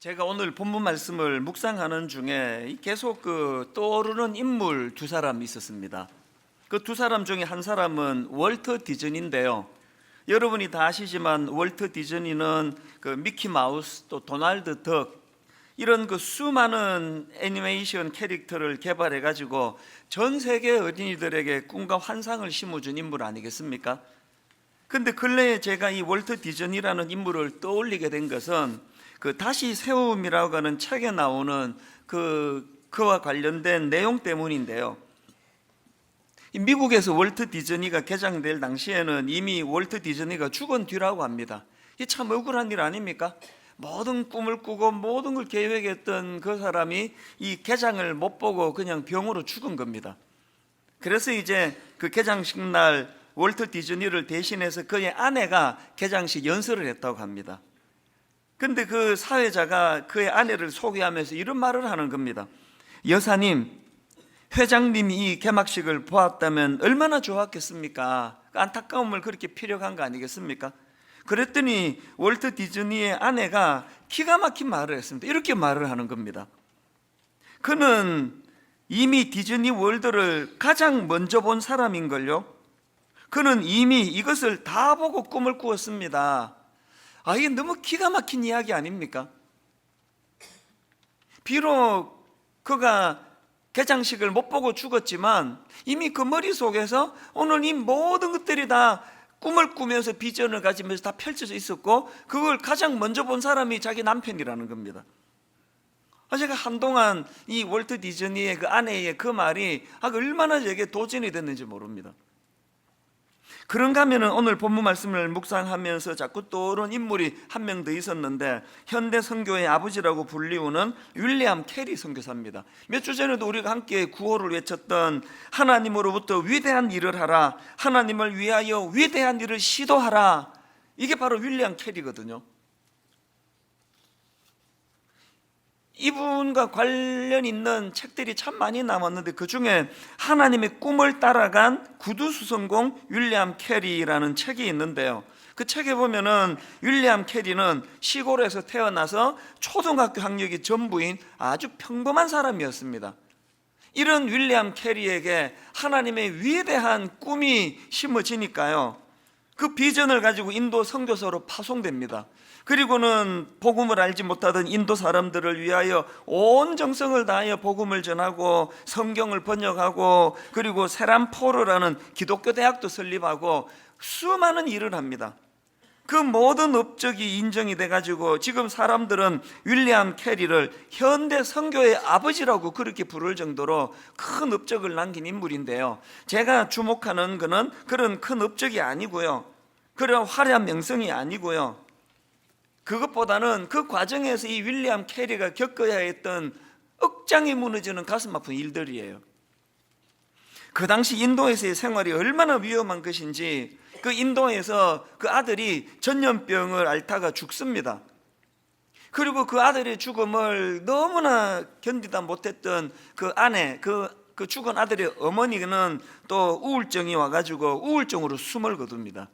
제가 오늘 본문 말씀을 묵상하는 중에 계속 떠오르는 인물 두 사람이 있었습니다. 그 두 사람 중에 한 사람은 월터 디즈니인데요. 여러분이 다 아시지만 월터 디즈니는 미키 마우스 또 도널드 덕 이런 수많은 애니메이션 캐릭터를 개발해 가지고 전 세계 어린이들에게 꿈과 환상을 심어준 인물 아니겠습니까? 근데 근래에 제가 이 월터 디즈니라는 인물을 떠올리게 된 것은 다시 세움이라고 하는 책에 나오는 그와 관련된 내용 때문인데요. 미국에서 월터 디즈니가 개장될 당시에는 이미 월터 디즈니가 죽은 뒤라고 합니다. 이게 참 억울한 일 아닙니까? 모든 꿈을 꾸고 모든 걸 계획했던 그 사람이 이 개장을 못 보고 그냥 병으로 죽은 겁니다. 그래서 이제 그 개장식 날 월터 디즈니를 대신해서 그의 아내가 개장식 연설을 했다고 합니다. 근데 그 사회자가 그의 아내를 소개하면서 이런 말을 하는 겁니다. 여사님, 회장님이 이 개막식을 보았다면 얼마나 좋았겠습니까? 안타까움을 그렇게 피력한 거 아니겠습니까? 그랬더니 월터 디즈니의 아내가 기가 막힌 말을 했습니다. 이렇게 말을 하는 겁니다. 그는 이미 디즈니 월드를 가장 먼저 본 사람인걸요. 그는 이미 이것을 다 보고 꿈을 꾸었습니다. 이게 너무 기가 막힌 이야기 아닙니까? 비록 그가 개장식을 못 보고 죽었지만 이미 그 머릿속에서 오늘 이 모든 것들이 다 꿈을 꾸면서 비전을 가지면서 다 펼쳐져 있었고 그걸 가장 먼저 본 사람이 자기 남편이라는 겁니다. 제가 한동안 이 월트 디즈니의 그 아내의 그 말이 얼마나 제게 도전이 됐는지 모릅니다. 그런가 하면 오늘 본문 말씀을 묵상하면서 자꾸 떠오른 인물이 한 명 더 있었는데 현대 선교의 아버지라고 불리우는 윌리엄 캐리 선교사입니다. 몇 주 전에도 우리가 함께 구호를 외쳤던 하나님으로부터 위대한 일을 하라, 하나님을 위하여 위대한 일을 시도하라, 이게 바로 윌리엄 캐리거든요. 이분과 관련 있는 책들이 참 많이 남았는데 그 중에 하나님의 꿈을 따라간 구두수성공 윌리엄 캐리라는 책이 있는데요. 그 책에 보면은 윌리엄 캐리는 시골에서 태어나서 초등학교 학력이 전부인 아주 평범한 사람이었습니다. 이런 윌리엄 캐리에게 하나님의 위대한 꿈이 심어지니까요, 그 비전을 가지고 인도 선교사로 파송됩니다. 그리고는 복음을 알지 못하던 인도 사람들을 위하여 온 정성을 다하여 복음을 전하고 성경을 번역하고 그리고 세란포르라는 기독교 대학도 설립하고 수많은 일을 합니다. 그 모든 업적이 인정이 돼가지고 지금 사람들은 윌리엄 캐리를 현대 선교의 아버지라고 그렇게 부를 정도로 큰 업적을 남긴 인물인데요, 제가 주목하는 것은 그런 큰 업적이 아니고요, 그런 화려한 명성이 아니고요, 그것보다는 그 과정에서 이 윌리엄 캐리가 겪어야 했던 억장이 무너지는 가슴 아픈 일들이에요. 그 당시 인도에서의 생활이 얼마나 위험한 것인지, 그 인도에서 그 아들이 전염병을 앓다가 죽습니다. 그리고 그 아들의 죽음을 너무나 견디다 못했던 그 아내, 그 죽은 아들의 어머니는 또 우울증이 와가지고 우울증으로 숨을 거둡니다.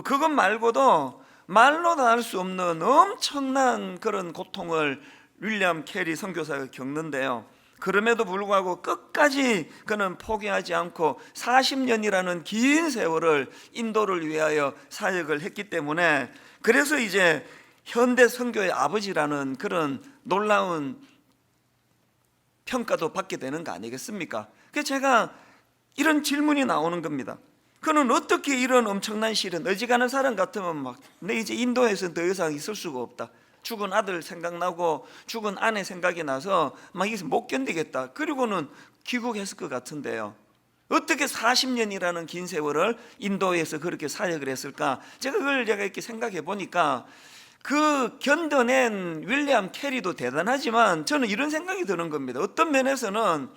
그것 말고도 말로 다 할 수 없는 엄청난 그런 고통을 윌리엄 캐리 선교사가 겪는데요, 그럼에도 불구하고 끝까지 그는 포기하지 않고 40년이라는 긴 세월을 인도를 위하여 사역을 했기 때문에, 그래서 이제 현대 선교의 아버지라는 그런 놀라운 평가도 받게 되는 거 아니겠습니까? 그래서 제가 이런 질문이 나오는 겁니다. 그는 어떻게 이런 엄청난 시련, 어지간한 사람 같으면 내 이제 인도에서 더 이상 있을 수가 없다, 죽은 아들 생각나고 죽은 아내 생각이 나서 이게 못 견디겠다, 그리고는 귀국했을 것 같은데요, 어떻게 40년이라는 긴 세월을 인도에서 그렇게 사역을 했을까? 제가 이렇게 생각해 보니까 그 견뎌낸 윌리엄 캐리도 대단하지만 저는 이런 생각이 드는 겁니다. 어떤 면에서는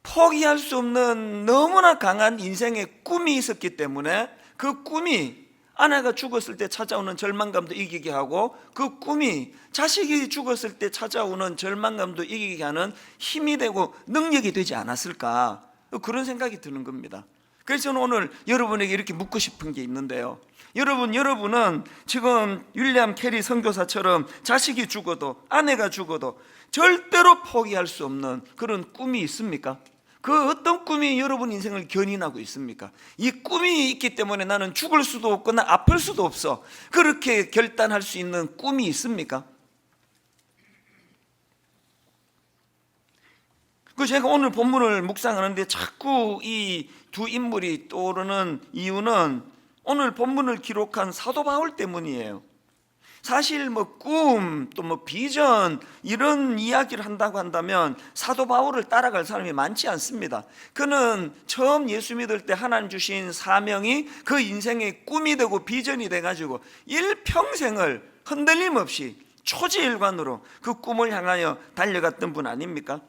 포기할 수 없는 너무나 강한 인생의 꿈이 있었기 때문에 그 꿈이 아내가 죽었을 때 찾아오는 절망감도 이기게 하고 그 꿈이 자식이 죽었을 때 찾아오는 절망감도 이기게 하는 힘이 되고 능력이 되지 않았을까, 그런 생각이 드는 겁니다. 그래서 저는 오늘 여러분에게 이렇게 묻고 싶은 게 있는데요. 여러분은 지금 윌리엄 캐리 선교사처럼 자식이 죽어도, 아내가 죽어도 절대로 포기할 수 없는 그런 꿈이 있습니까? 그 어떤 꿈이 여러분 인생을 견인하고 있습니까? 이 꿈이 있기 때문에 나는 죽을 수도 없고 나 아플 수도 없어, 그렇게 결단할 수 있는 꿈이 있습니까? 그 제가 오늘 본문을 묵상하는데 자꾸 이 두 인물이 떠오르는 이유는 오늘 본문을 기록한 사도 바울 때문이에요. 사실 뭐 꿈, 또 뭐 비전, 이런 이야기를 한다고 한다면 사도 바울을 따라갈 사람이 많지 않습니다. 그는 처음 예수 믿을 때 하나님 주신 사명이 그 인생의 꿈이 되고 비전이 돼가지고 일평생을 흔들림 없이 초지일관으로 그 꿈을 향하여 달려갔던 분 아닙니까?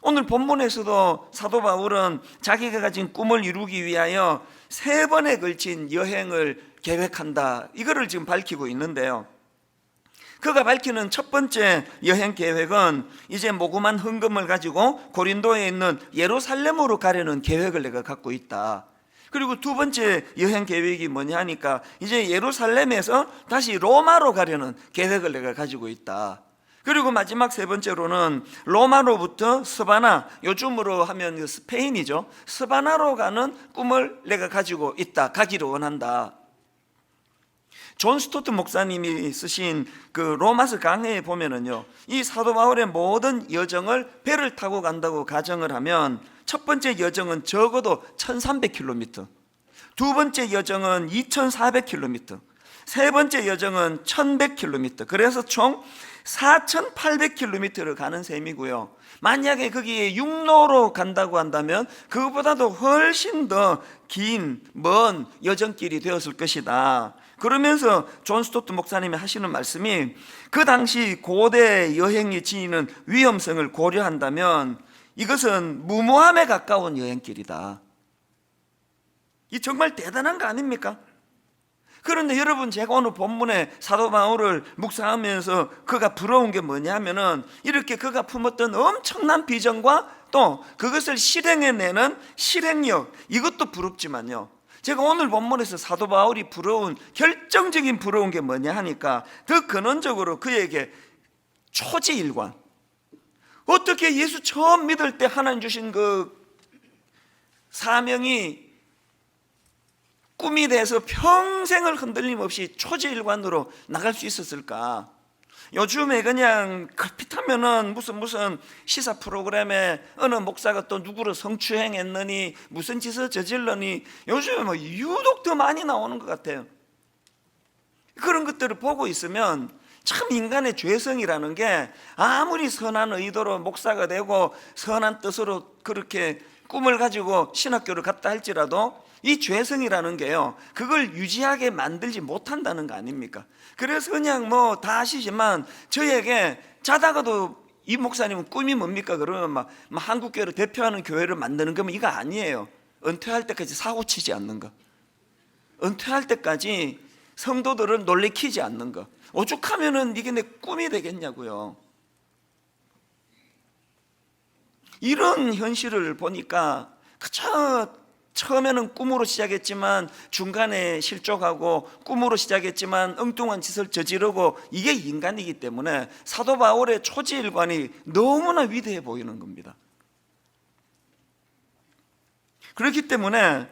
오늘 본문에서도 사도 바울은 자기가 가진 꿈을 이루기 위하여 3번에 걸친 여행을 계획한다, 이거를 지금 밝히고 있는데요. 그가 밝히는 첫 번째 여행 계획은 이제 모금한 헌금을 가지고 고린도에 있는 예루살렘으로 가려는 계획을 내가 갖고 있다. 그리고 두 번째 여행 계획이 뭐냐 하니까 이제 예루살렘에서 다시 로마로 가려는 계획을 내가 가지고 있다. 그리고 마지막 세 번째로는 로마로부터 스바나, 요즘으로 하면 스페인이죠, 스바나로 가는 꿈을 내가 가지고 있다, 가기를 원한다. 존 스토트 목사님이 쓰신 그 로마서 강해에 보면은요, 이 사도 바울의 모든 여정을 배를 타고 간다고 가정을 하면 첫 번째 여정은 적어도 1300km, 두 번째 여정은 2400km, 세 번째 여정은 1100km, 그래서 총 4800km를 가는 셈이고요. 만약에 거기에 육로로 간다고 한다면 그것보다도 훨씬 더 긴, 먼 여정길이 되었을 것이다. 그러면서 존 스토트 목사님이 하시는 말씀이 그 당시 고대 여행이 지니는 위험성을 고려한다면 이것은 무모함에 가까운 여행길이다. 이 정말 대단한 거 아닙니까? 그런데 여러분, 제가 오늘 본문에 사도 바울을 묵상하면서 그가 부러운 게 뭐냐면은 이렇게 그가 품었던 엄청난 비전과 또 그것을 실행해내는 실행력, 이것도 부럽지만요, 제가 오늘 본문에서 사도 바울이 부러운, 결정적인 부러운 게 뭐냐 하니까 더 근원적으로 그에게 초지일관, 어떻게 예수 처음 믿을 때 하나님 주신 그 사명이 꿈이 돼서 평생을 흔들림 없이 초지일관으로 나갈 수 있었을까? 요즘에 그냥 걸핏하면은 무슨 시사 프로그램에 어느 목사가 또 누구를 성추행했느니 무슨 짓을 저질러니 요즘에 뭐 유독 더 많이 나오는 것 같아요. 그런 것들을 보고 있으면 참 인간의 죄성이라는 게 아무리 선한 의도로 목사가 되고 선한 뜻으로 그렇게 꿈을 가지고 신학교를 갔다 할지라도 이 죄성이라는 게요, 그걸 유지하게 만들지 못한다는 거 아닙니까? 그래서 그냥 뭐 다 아시지만 저에게 자다가도 이 목사님은 꿈이 뭡니까? 그러면 막 한국교회를 대표하는 교회를 만드는 거면 이거 아니에요. 은퇴할 때까지 사고 치지 않는 거, 은퇴할 때까지 성도들을 놀래키지 않는 거, 오죽하면은 이게 내 꿈이 되겠냐고요. 이런 현실을 보니까 그저 처음에는 꿈으로 시작했지만 중간에 실족하고, 꿈으로 시작했지만 엉뚱한 짓을 저지르고, 이게 인간이기 때문에 사도 바울의 초지일관이 너무나 위대해 보이는 겁니다. 그렇기 때문에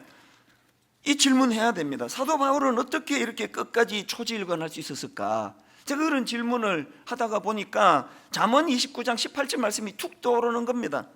이 질문해야 됩니다. 사도 바울은 어떻게 이렇게 끝까지 초지일관할 수 있었을까? 제가 그런 질문을 하다가 보니까 잠언 29장 18절 말씀이 툭 떠오르는 겁니다.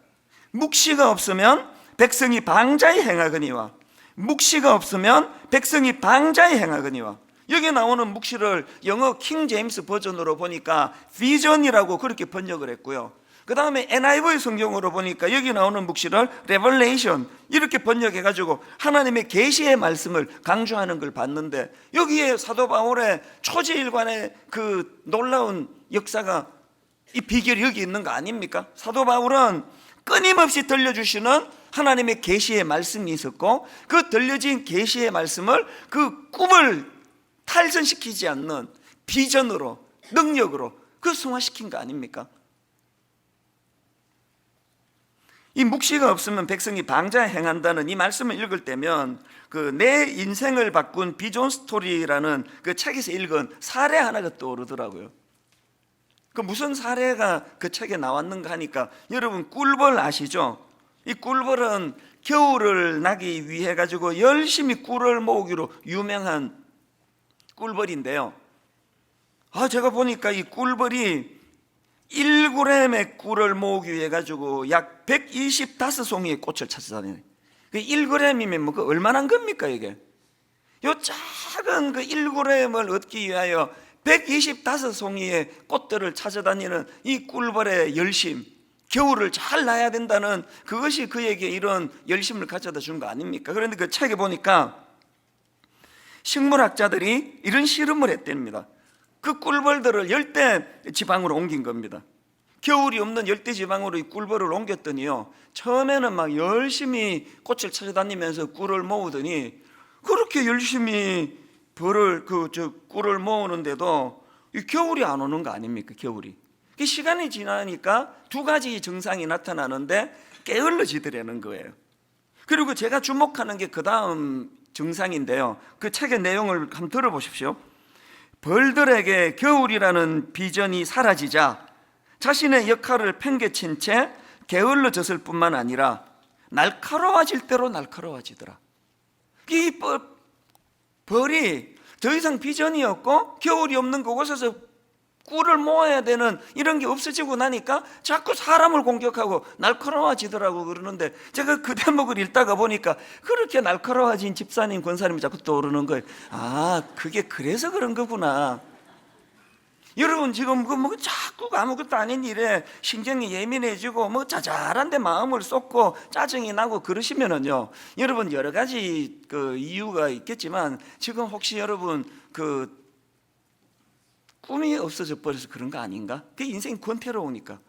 묵시가 없으면 백성이 방자히 행하거니와, 묵시가 없으면 백성이 방자히 행하거니와. 여기 나오는 묵시를 영어 킹 제임스 버전으로 보니까 비전이라고 그렇게 번역을 했고요, 그 다음에 NIV 성경으로 보니까 여기 나오는 묵시를 레벨레이션 이렇게 번역해가지고 하나님의 계시의 말씀을 강조하는 걸 봤는데, 여기에 사도 바울의 초지일관의 그 놀라운 역사가, 이 비결이 여기 있는 거 아닙니까? 사도 바울은 끊임없이 들려주시는 하나님의 계시의 말씀이 있었고, 그 들려진 계시의 말씀을 그 꿈을 탈선시키지 않는 비전으로, 능력으로 그 승화시킨 거 아닙니까? 이 묵시가 없으면 백성이 방자에 행한다는 이 말씀을 읽을 때면 그 내 인생을 바꾼 비존 스토리라는 그 책에서 읽은 사례 하나가 떠오르더라고요. 그 무슨 사례가 그 책에 나왔는가 하니까, 여러분 꿀벌 아시죠? 이 꿀벌은 겨울을 나기 위해 가지고 열심히 꿀을 모으기로 유명한 꿀벌인데요. 제가 보니까 이 꿀벌이 1g의 꿀을 모으기 위해 가지고 약 125송이의 꽃을 찾아다니네. 1g이면 뭐 그 얼마나 겁니까 이게? 요 작은 그 1g을 얻기 위하여 125송이의 꽃들을 찾아다니는 이 꿀벌의 열심, 겨울을 잘 나야 된다는 그것이 그에게 이런 열심을 가져다 준 거 아닙니까? 그런데 그 책에 보니까 식물학자들이 이런 실험을 했답니다. 그 꿀벌들을 열대 지방으로 옮긴 겁니다. 겨울이 없는 열대 지방으로 이 꿀벌을 옮겼더니요, 처음에는 막 열심히 꽃을 찾아다니면서 꿀을 모으더니 그렇게 열심히 꿀을 모으는데도 이 겨울이 안 오는 거 아닙니까? 겨울이. 시간이 지나니까 두 가지 증상이 나타나는데 게을러지더라는 거예요. 그리고 제가 주목하는 게 그 다음 증상인데요, 그 책의 내용을 한번 들어보십시오. 벌들에게 겨울이라는 비전이 사라지자 자신의 역할을 팽개친 채 게을러졌을 뿐만 아니라 날카로워질 대로 날카로워지더라. 이 벌이 더 이상 비전이 없고 겨울이 없는 그곳에서 꿀을 모아야 되는 이런 게 없어지고 나니까 자꾸 사람을 공격하고 날카로워지더라고 그러는데, 제가 그 대목을 읽다가 보니까 그렇게 날카로워진 집사님, 권사님이 자꾸 떠오르는 거예요. 그게 그래서 그런 거구나. 여러분 지금 뭐 자꾸 아무것도 아닌 일에 신경이 예민해지고 뭐 자잘한데 마음을 쏟고 짜증이 나고 그러시면은요, 여러분 여러 가지 그 이유가 있겠지만 지금 혹시 여러분 그 꿈이 없어져 버려서 그런 거 아닌가? 그 인생이 권태로우니까.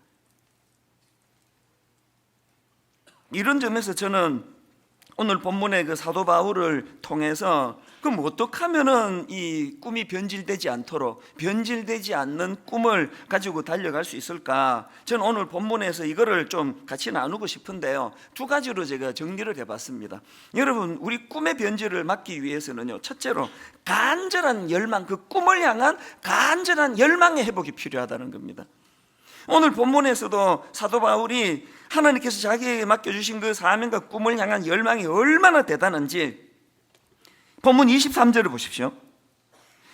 이런 점에서 저는 오늘 본문의 그 사도 바울을 통해서 그럼 어떻게 하면은 이 꿈이 변질되지 않도록, 변질되지 않는 꿈을 가지고 달려갈 수 있을까? 저는 오늘 본문에서 이거를 좀 같이 나누고 싶은데요, 두 가지로 제가 정리를 해봤습니다. 여러분, 우리 꿈의 변질을 막기 위해서는요, 첫째로 간절한 열망, 그 꿈을 향한 간절한 열망의 회복이 필요하다는 겁니다. 오늘 본문에서도 사도 바울이 하나님께서 자기에게 맡겨주신 그 사명과 꿈을 향한 열망이 얼마나 대단한지 본문 23절을 보십시오.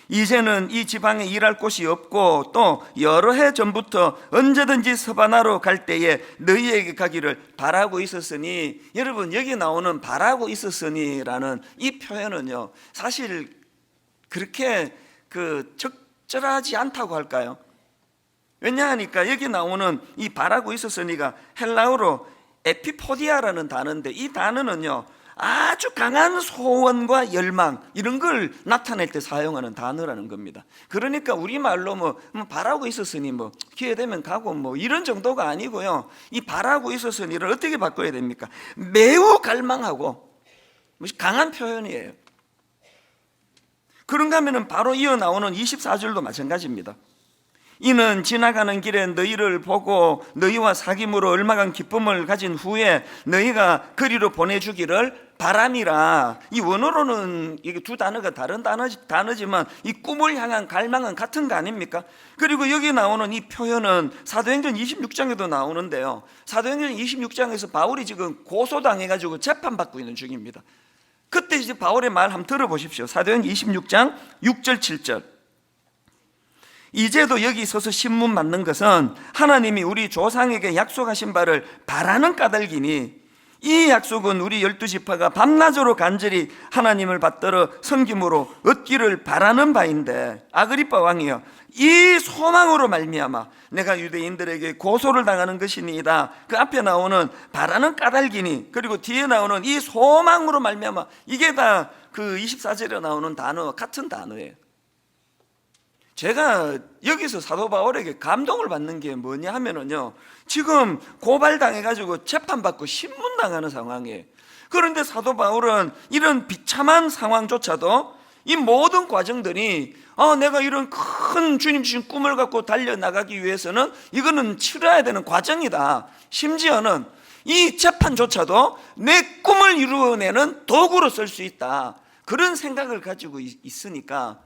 이제는 이 지방에 일할 곳이 없고 또 여러 해 전부터 언제든지 서바나로 갈 때에 너희에게 가기를 바라고 있었으니, 여러분 여기 나오는 바라고 있었으니라는 이 표현은요, 사실 그렇게 적절하지 않다고 할까요? 왜냐하니까 여기 나오는 이 바라고 있었으니가 헬라어로 에피포디아라는 단어인데, 이 단어는요 아주 강한 소원과 열망 이런 걸 나타낼 때 사용하는 단어라는 겁니다. 그러니까 우리말로 뭐 바라고 있었으니 뭐 기회 되면 가고 뭐 이런 정도가 아니고요, 이 바라고 있었으니를 어떻게 바꿔야 됩니까? 매우 갈망하고 강한 표현이에요. 그런가 하면 바로 이어 나오는 24절도 마찬가지입니다. 이는 지나가는 길에 너희를 보고 너희와 사귐으로 얼마간 기쁨을 가진 후에 너희가 그리로 보내주기를 바람이라. 이 원어로는 이게 두 단어가 다른 단어지만 이 꿈을 향한 갈망은 같은 거 아닙니까? 그리고 여기 나오는 이 표현은 사도행전 26장에도 나오는데요, 사도행전 26장에서 바울이 지금 고소당해가지고 재판받고 있는 중입니다. 그때 이제 바울의 말 한번 들어보십시오. 사도행전 26장 6절 7절. 이제도 여기 서서 신문 맞는 것은 하나님이 우리 조상에게 약속하신 바를 바라는 까닭이니, 이 약속은 우리 12지파가 밤낮으로 간절히 하나님을 받들어 섬김으로 얻기를 바라는 바인데, 아그리빠 왕이여, 이 소망으로 말미암아 내가 유대인들에게 고소를 당하는 것이니이다. 그 앞에 나오는 바라는 까닭이니, 그리고 뒤에 나오는 이 소망으로 말미암아, 이게 다 그 24절에 나오는 단어와 같은 단어예요. 제가 여기서 사도 바울에게 감동을 받는 게 뭐냐 하면은요, 지금 고발당해가지고 재판받고 신문당하는 상황이에요. 그런데 사도 바울은 이런 비참한 상황조차도 이 모든 과정들이 내가 이런 큰 주님 주신 꿈을 갖고 달려나가기 위해서는 이거는 치러야 되는 과정이다. 심지어는 이 재판조차도 내 꿈을 이루어내는 도구로 쓸 수 있다, 그런 생각을 가지고 있으니까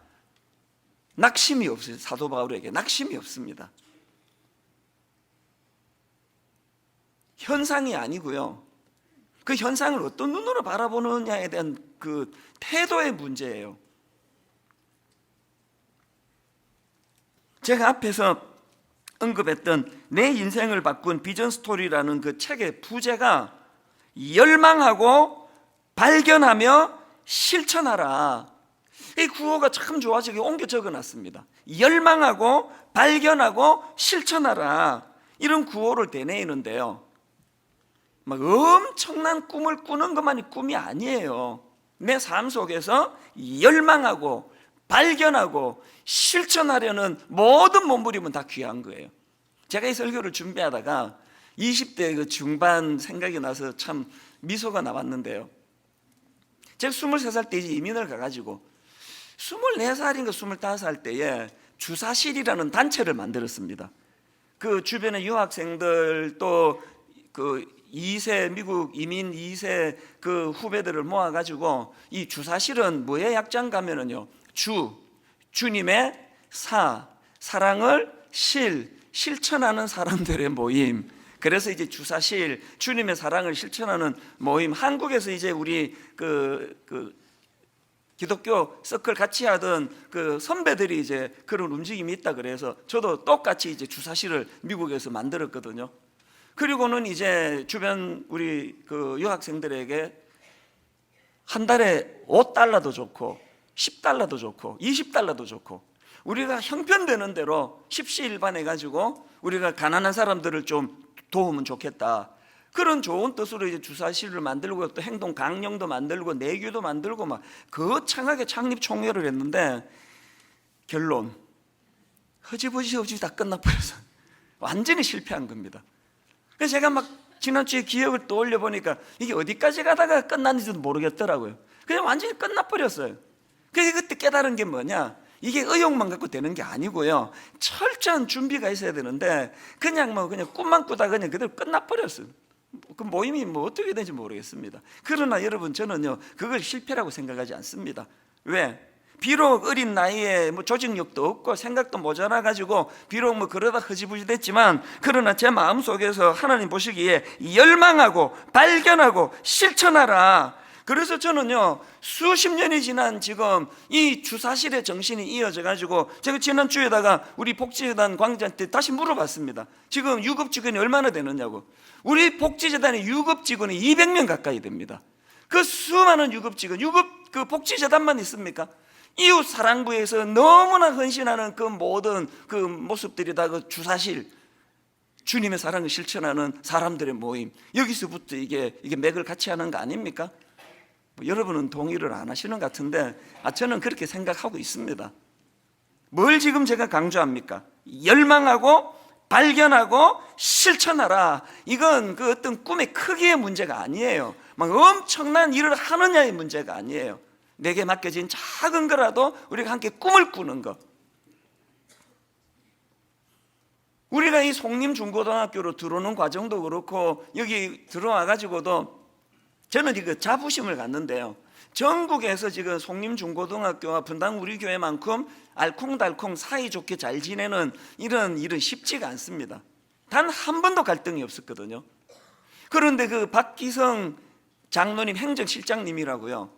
낙심이 없어요. 사도 바울에게 낙심이 없습니다. 현상이 아니고요, 그 현상을 어떤 눈으로 바라보느냐에 대한 그 태도의 문제예요. 제가 앞에서 언급했던 내 인생을 바꾼 비전 스토리라는 그 책의 부제가 열망하고 발견하며 실천하라, 이 구호가 참 좋아서 옮겨 적어놨습니다. 열망하고 발견하고 실천하라, 이런 구호를 되뇌이는데요, 막 엄청난 꿈을 꾸는 것만이 꿈이 아니에요. 내 삶 속에서 열망하고 발견하고 실천하려는 모든 몸부림은 다 귀한 거예요. 제가 이 설교를 준비하다가 20대 그 중반 생각이 나서 참 미소가 나왔는데요, 제가 23살 때 이제 이민을 가가지고 24살인가 25살 때에 주사실이라는 단체를 만들었습니다. 그 주변에 유학생들 또 그 2세 미국 이민 2세 그 후배들을 모아가지고, 이 주사실은 뭐의 약자인가면은요, 주님의 사랑을 실천하는 사람들의 모임. 그래서 이제 주사실, 주님의 사랑을 실천하는 모임. 한국에서 이제 우리 기독교 서클 같이 하던 그 선배들이 이제 그런 움직임이 있다 그래서 저도 똑같이 이제 주사실을 미국에서 만들었거든요. 그리고는 이제 주변 우리 그 유학생들에게 한 달에 $5도 좋고 $10도 좋고 $20도 좋고, 우리가 형편되는 대로 십시일반 해가지고 우리가 가난한 사람들을 좀 도우면 좋겠다, 그런 좋은 뜻으로 이제 주사실을 만들고 또 행동 강령도 만들고 내규도 만들고 막 거창하게 창립 총회를 했는데, 결론 허지부지 다 끝나버려서 완전히 실패한 겁니다. 그래서 제가 막 지난주에 기억을 떠올려 보니까 이게 어디까지 가다가 끝났는지도 모르겠더라고요. 그냥 완전히 끝나버렸어요. 그래서 그때 깨달은 게 뭐냐, 이게 의욕만 갖고 되는 게 아니고요, 철저한 준비가 있어야 되는데 그냥 꿈만 꾸다가 그냥 그대로 끝나버렸어요. 그 모임이 어떻게 되는지 모르겠습니다. 그러나 여러분, 저는요 그걸 실패라고 생각하지 않습니다. 왜? 비록 어린 나이에 조직력도 없고 생각도 모자라 가지고 비록 그러다 흐지부지 됐지만, 그러나 제 마음속에서 하나님 보시기에 열망하고 발견하고 실천하라. 그래서 저는요 수십 년이 지난 지금 이 주사실의 정신이 이어져 가지고, 제가 지난주에다가 우리 복지재단 관계자한테 다시 물어봤습니다. 지금 유급 직원이 얼마나 되느냐고. 우리 복지재단의 유급 직원이 200명 가까이 됩니다. 그 수많은 유급 직원, 유급 그 복지재단만 있습니까? 이웃 사랑부에서 너무나 헌신하는 그 모든 그 모습들이 다 그 주사실, 주님의 사랑을 실천하는 사람들의 모임, 여기서부터 이게 맥을 같이 하는 거 아닙니까? 여러분은 동의를 안 하시는 것 같은데 저는 그렇게 생각하고 있습니다. 뭘 지금 제가 강조합니까? 열망하고 발견하고 실천하라. 이건 그 어떤 꿈의 크기의 문제가 아니에요. 막 엄청난 일을 하느냐의 문제가 아니에요. 내게 맡겨진 작은 거라도 우리가 함께 꿈을 꾸는 것. 우리가 이 송림중고등학교로 들어오는 과정도 그렇고 여기 들어와 가지고도 저는 이거 자부심을 갖는데요, 전국에서 지금 송림중고등학교와 분당 우리 교회만큼 알콩달콩 사이좋게 잘 지내는 이런 일은 쉽지가 않습니다. 단 한 번도 갈등이 없었거든요. 그런데 그 박기성 장로님 행정실장님이라고요,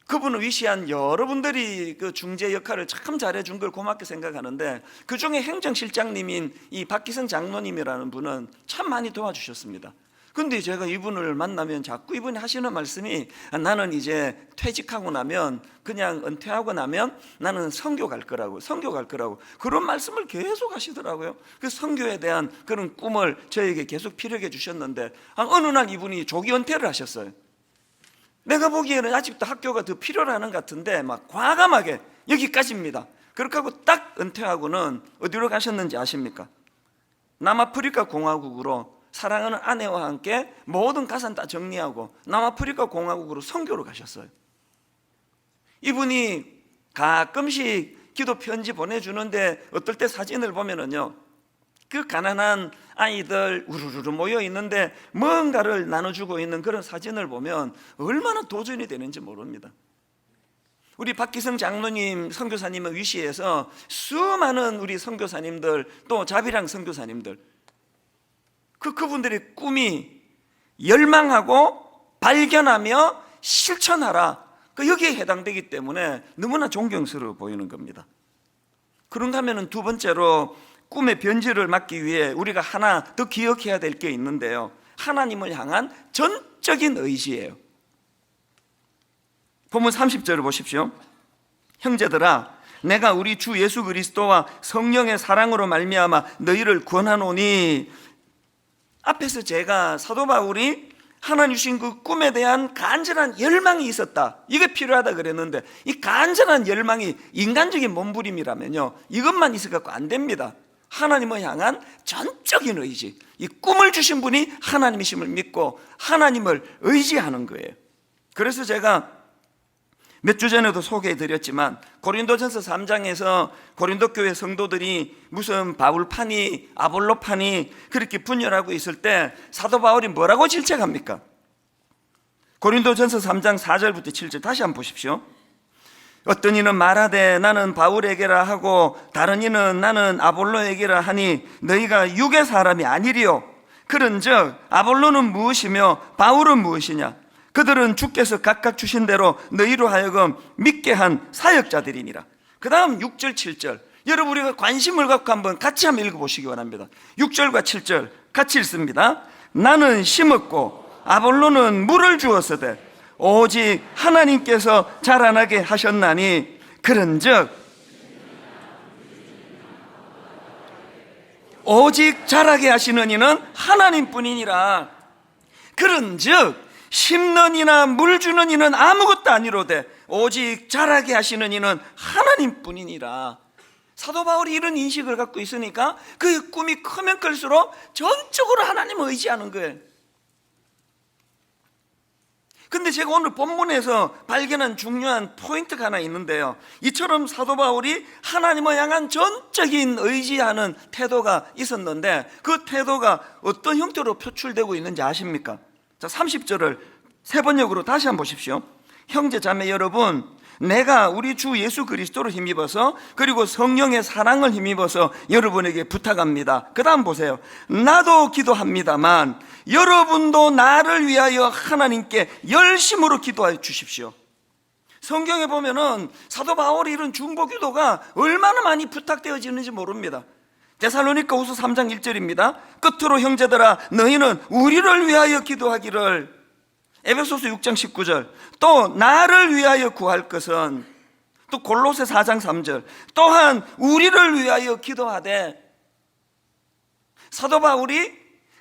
그분을 위시한 여러분들이 그 중재 역할을 참 잘해준 걸 고맙게 생각하는데, 그 중에 행정실장님인 이 박기성 장로님이라는 분은 참 많이 도와주셨습니다. 근데 제가 이분을 만나면 자꾸 이분이 하시는 말씀이, 나는 이제 퇴직하고 나면, 그냥 은퇴하고 나면 나는 선교 갈 거라고 그런 말씀을 계속 하시더라고요. 그 선교에 대한 그런 꿈을 저에게 계속 피력해 주셨는데, 어느 날 이분이 조기 은퇴를 하셨어요. 내가 보기에는 아직도 학교가 더 필요하는 것 같은데 막 과감하게 여기까지입니다. 그렇게 하고 딱 은퇴하고는 어디로 가셨는지 아십니까? 남아프리카 공화국으로 사랑하는 아내와 함께 모든 가산 다 정리하고 남아프리카 공화국으로 선교로 가셨어요. 이분이 가끔씩 기도 편지 보내주는데 어떨 때 사진을 보면은요, 그 가난한 아이들 우르르 모여 있는데 뭔가를 나눠주고 있는 그런 사진을 보면 얼마나 도전이 되는지 모릅니다. 우리 박기성 장로님 선교사님의 위시에서 수많은 우리 선교사님들, 또 자비랑 선교사님들, 그분들의 꿈이 열망하고 발견하며 실천하라, 여기에 해당되기 때문에 너무나 존경스러워 보이는 겁니다. 그런가 하면 두 번째로 꿈의 변질을 막기 위해 우리가 하나 더 기억해야 될 게 있는데요, 하나님을 향한 전적인 의지예요. 본문 30절을 보십시오. 형제들아, 내가 우리 주 예수 그리스도와 성령의 사랑으로 말미암아 너희를 권하노니. 앞에서 제가 사도 바울이 하나님 주신 그 꿈에 대한 간절한 열망이 있었다, 이게 필요하다 그랬는데, 이 간절한 열망이 인간적인 몸부림이라면요, 이것만 있어갖고 안 됩니다. 하나님을 향한 전적인 의지, 이 꿈을 주신 분이 하나님이심을 믿고 하나님을 의지하는 거예요. 그래서 제가 몇 주 전에도 소개해드렸지만 고린도전서 3장에서 고린도 교회 성도들이 무슨 바울파니 아볼로파니 그렇게 분열하고 있을 때 사도 바울이 뭐라고 질책합니까? 고린도전서 3장 4절부터 7절 다시 한번 보십시오. 어떤 이는 말하되 나는 바울에게라 하고 다른 이는 나는 아볼로에게라 하니 너희가 육의 사람이 아니리요. 그런즉 아볼로는 무엇이며 바울은 무엇이냐? 그들은 주께서 각각 주신 대로 너희로 하여금 믿게 한 사역자들이니라. 그 다음 6절 7절 여러분, 우리가 관심을 갖고 한번 같이 한번 읽어보시기 바랍니다. 6절과 7절 같이 읽습니다. 나는 심었고 아볼로는 물을 주었으되 오직 하나님께서 자라나게 하셨나니 그런즉 오직 자라게 하시는 이는 하나님뿐이니라. 그런즉 심는 이나 물 주는 이는 아무것도 아니로되 오직 자라게 하시는 이는 하나님뿐이니라. 사도 바울이 이런 인식을 갖고 있으니까 그 꿈이 크면 클수록 전적으로 하나님을 의지하는 거예요. 근데 제가 오늘 본문에서 발견한 중요한 포인트가 하나 있는데요, 이처럼 사도 바울이 하나님을 향한 전적인 의지하는 태도가 있었는데 그 태도가 어떤 형태로 표출되고 있는지 아십니까? 자, 30절을 세 번역으로 다시 한번 보십시오. 형제 자매 여러분, 내가 우리 주 예수 그리스도를 힘입어서 그리고 성령의 사랑을 힘입어서 여러분에게 부탁합니다. 그 다음 보세요. 나도 기도합니다만 여러분도 나를 위하여 하나님께 열심으로 기도하여 주십시오. 성경에 보면은 사도 바울이 이런 중보 기도가 얼마나 많이 부탁되어지는지 모릅니다. 데살로니가후서 3장 1절입니다. 끝으로 형제들아 너희는 우리를 위하여 기도하기를. 에베소서 6장 19절 또 나를 위하여 구할 것은, 또 골로새 4장 3절 또한 우리를 위하여 기도하되. 사도 바울이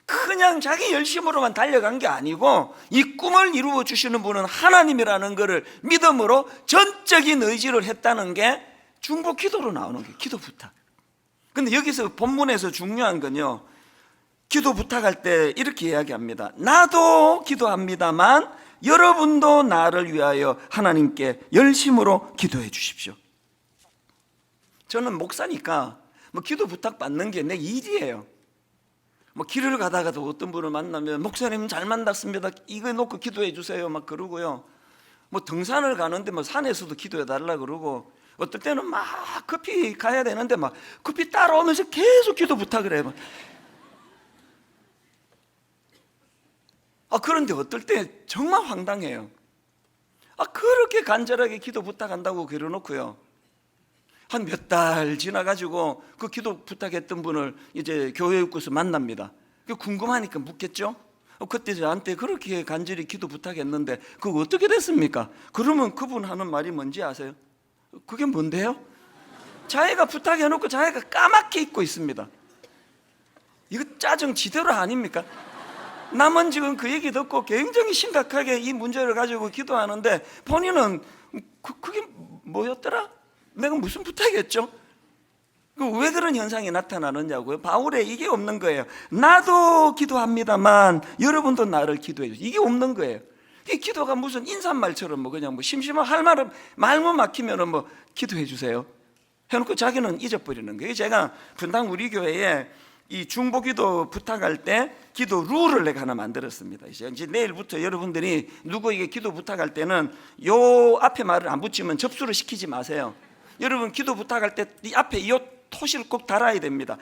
그냥 자기 열심으로만 달려간 게 아니고 이 꿈을 이루어 주시는 분은 하나님이라는 것을 믿음으로 전적인 의지를 했다는 게 중보 기도로 나오는 게 기도 부탁. 근데 여기서 본문에서 중요한 건요, 기도 부탁할 때 이렇게 이야기합니다. 나도 기도합니다만 여러분도 나를 위하여 하나님께 열심으로 기도해 주십시오. 저는 목사니까 기도 부탁 받는 게 내 일이에요. 길을 가다가도 어떤 분을 만나면 목사님 잘 만났습니다, 이거 놓고 기도해 주세요 막 그러고요. 등산을 가는데 산에서도 기도해 달라 그러고, 어떨 때는 막 급히 가야 되는데 막 급히 따라오면서 계속 기도 부탁을 해요. 그런데 어떨 때 정말 황당해요. 그렇게 간절하게 기도 부탁한다고 그려놓고요, 한 몇 달 지나가지고 그 기도 부탁했던 분을 이제 교회 입구에서 만납니다. 궁금하니까 묻겠죠. 그때 저한테 그렇게 간절히 기도 부탁했는데 그거 어떻게 됐습니까? 그러면 그분 하는 말이 뭔지 아세요? 그게 뭔데요? 자기가 부탁해놓고 자기가 까맣게 잊고 있습니다. 이거 짜증 지대로 아닙니까? 남은 지금 그 얘기 듣고 굉장히 심각하게 이 문제를 가지고 기도하는데 본인은 그게 뭐였더라? 내가 무슨 부탁했죠? 왜 그런 현상이 나타나느냐고요? 바울에 이게 없는 거예요. 나도 기도합니다만 여러분도 나를 기도해 주세요. 이게 없는 거예요. 이 기도가 무슨 인사말처럼 그냥 심심한 할 말은 말만 막히면은 기도해 주세요 해놓고 자기는 잊어버리는 거예요. 제가 분당 우리 교회에 이 중보기도 부탁할 때 기도 룰을 내가 하나 만들었습니다. 이제 내일부터 여러분들이 누구에게 기도 부탁할 때는 요 앞에 말을 안 붙이면 접수를 시키지 마세요. 여러분 기도 부탁할 때 이 앞에 이 토시를 꼭 달아야 됩니다.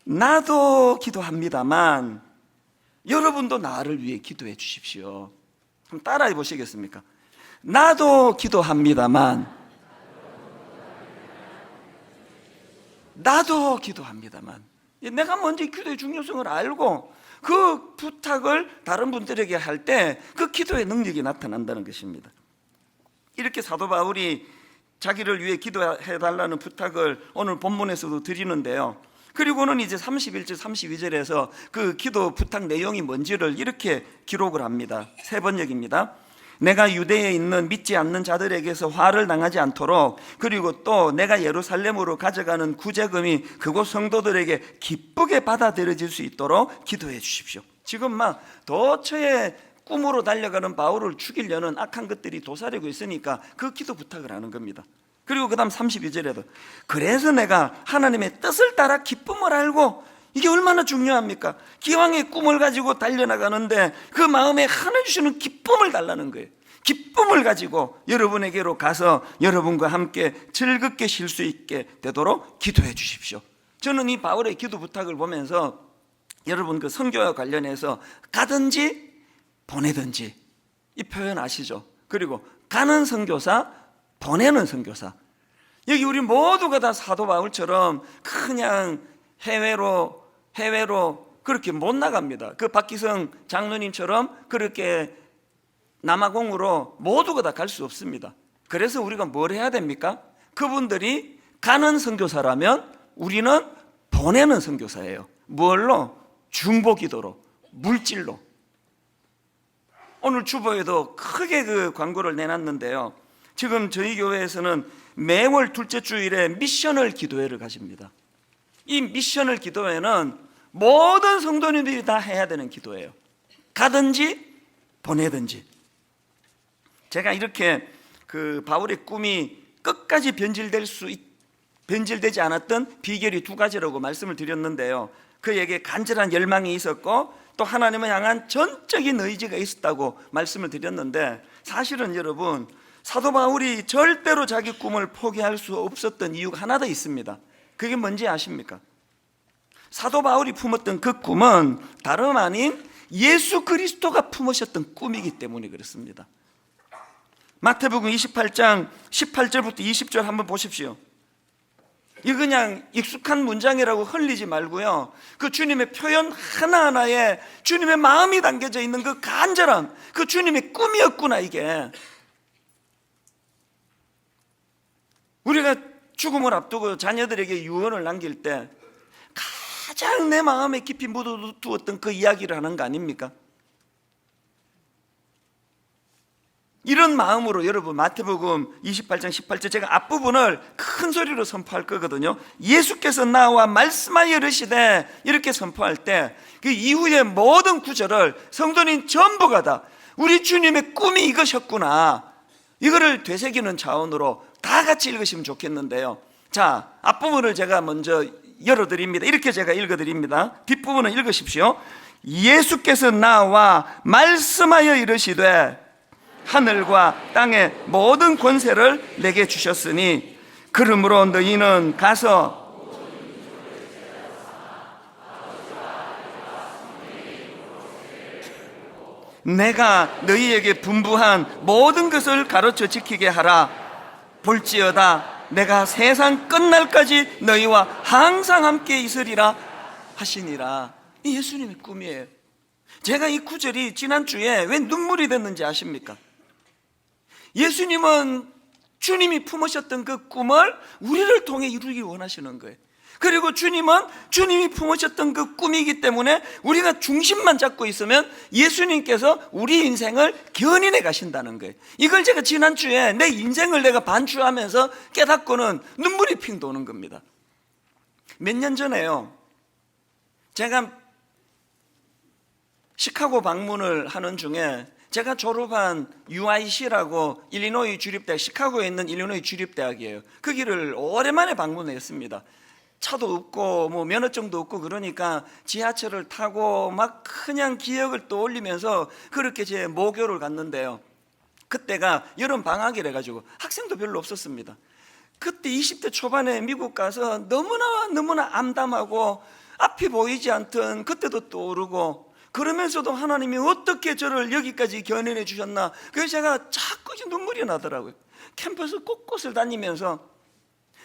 나도 기도합니다만 여러분도 나를 위해 기도해 주십시오. 한번 따라해 보시겠습니까? 나도 기도합니다만 나도 기도합니다만 내가 먼저 기도의 중요성을 알고 그 부탁을 다른 분들에게 할 때 그 기도의 능력이 나타난다는 것입니다. 이렇게 사도 바울이 자기를 위해 기도해 달라는 부탁을 오늘 본문에서도 드리는데요. 그리고는 이제 31절 32절에서 그 기도 부탁 내용이 뭔지를 이렇게 기록을 합니다. 세 번역입니다. 내가 유대에 있는 믿지 않는 자들에게서 화를 당하지 않도록, 그리고 또 내가 예루살렘으로 가져가는 구제금이 그곳 성도들에게 기쁘게 받아들여질 수 있도록 기도해 주십시오. 지금 막 도처에 꿈으로 달려가는 바울을 죽이려는 악한 것들이 도사리고 있으니까 그 기도 부탁을 하는 겁니다. 그리고 그 다음 32절에도 그래서 내가 하나님의 뜻을 따라 기쁨을 알고, 이게 얼마나 중요합니까? 기왕의 꿈을 가지고 달려나가는데 그 마음에 하나 주시는 기쁨을 달라는 거예요. 기쁨을 가지고 여러분에게로 가서 여러분과 함께 즐겁게 쉴 수 있게 되도록 기도해 주십시오. 저는 이 바울의 기도 부탁을 보면서 여러분 그 선교와 관련해서 가든지 보내든지 이 표현 아시죠? 그리고 가는 선교사, 보내는 선교사. 여기 우리 모두가 다 사도 바울처럼 그냥 해외로 그렇게 못 나갑니다. 그 박기성 장로님처럼 그렇게 남아공으로 모두가 다 갈 수 없습니다. 그래서 우리가 뭘 해야 됩니까? 그분들이 가는 선교사라면 우리는 보내는 선교사예요. 뭘로? 중보기도로, 물질로. 오늘 주보에도 크게 그 광고를 내놨는데요. 지금 저희 교회에서는 매월 둘째 주일에 미셔널 기도회를 가집니다. 이 미셔널 기도회는 모든 성도님들이 다 해야 되는 기도예요. 가든지 보내든지. 제가 이렇게 그 바울의 꿈이 끝까지 변질되지 않았던 비결이 두 가지라고 말씀을 드렸는데요. 그에게 간절한 열망이 있었고 또 하나님을 향한 전적인 의지가 있었다고 말씀을 드렸는데, 사실은 여러분 사도 바울이 절대로 자기 꿈을 포기할 수 없었던 이유가 하나 더 있습니다. 그게 뭔지 아십니까? 사도 바울이 품었던 그 꿈은 다름 아닌 예수 그리스도가 품으셨던 꿈이기 때문에 그렇습니다. 마태복음 28장 18절부터 20절 한번 보십시오. 이거 그냥 익숙한 문장이라고 흘리지 말고요, 그 주님의 표현 하나하나에 주님의 마음이 담겨져 있는 그 간절함, 그 주님의 꿈이었구나. 이게 우리가 죽음을 앞두고 자녀들에게 유언을 남길 때 가장 내 마음에 깊이 묻어두었던 그 이야기를 하는 거 아닙니까? 이런 마음으로 여러분 마태복음 28장 18절 제가 앞부분을 큰 소리로 선포할 거거든요. 예수께서 나와 말씀하여 이르시되 이렇게 선포할 때 그 이후의 모든 구절을 성도님 전부가 다 우리 주님의 꿈이 이것이었구나, 이거를 되새기는 차원으로 다 같이 읽으시면 좋겠는데요. 자, 앞부분을 제가 먼저 열어드립니다. 이렇게 제가 읽어드립니다. 뒷부분은 읽으십시오. 예수께서 나와 말씀하여 이르시되 하늘과 땅의 모든 권세를 내게 주셨으니 그러므로 너희는 가서 내가 너희에게 분부한 모든 것을 가르쳐 지키게 하라. 볼지어다 내가 세상 끝날까지 너희와 항상 함께 있으리라 하시니라. 이 예수님의 꿈이에요. 제가 이 구절이 지난주에 왜 눈물이 됐는지 아십니까? 예수님은 주님이 품으셨던 그 꿈을 우리를 통해 이루기 원하시는 거예요. 그리고 주님은 주님이 품으셨던 그 꿈이기 때문에 우리가 중심만 잡고 있으면 예수님께서 우리 인생을 견인해 가신다는 거예요. 이걸 제가 지난주에 내 인생을 내가 반추하면서 깨닫고는 눈물이 핑 도는 겁니다. 몇 년 전에요, 제가 시카고 방문을 하는 중에 제가 졸업한 UIC라고 일리노이 주립대학, 시카고에 있는 일리노이 주립대학이에요. 거기를 오랜만에 방문했습니다. 차도 없고 뭐 면허증도 없고 그러니까 지하철을 타고 막 그냥 기억을 떠올리면서 그렇게 제 모교를 갔는데요. 그때가 여름 방학이라 가지고 학생도 별로 없었습니다. 그때 20대 초반에 미국 가서 너무나 암담하고 앞이 보이지 않던 그때도 떠오르고, 그러면서도 하나님이 어떻게 저를 여기까지 견인해 주셨나, 그래서 제가 자꾸 눈물이 나더라고요. 캠퍼스 곳곳을 다니면서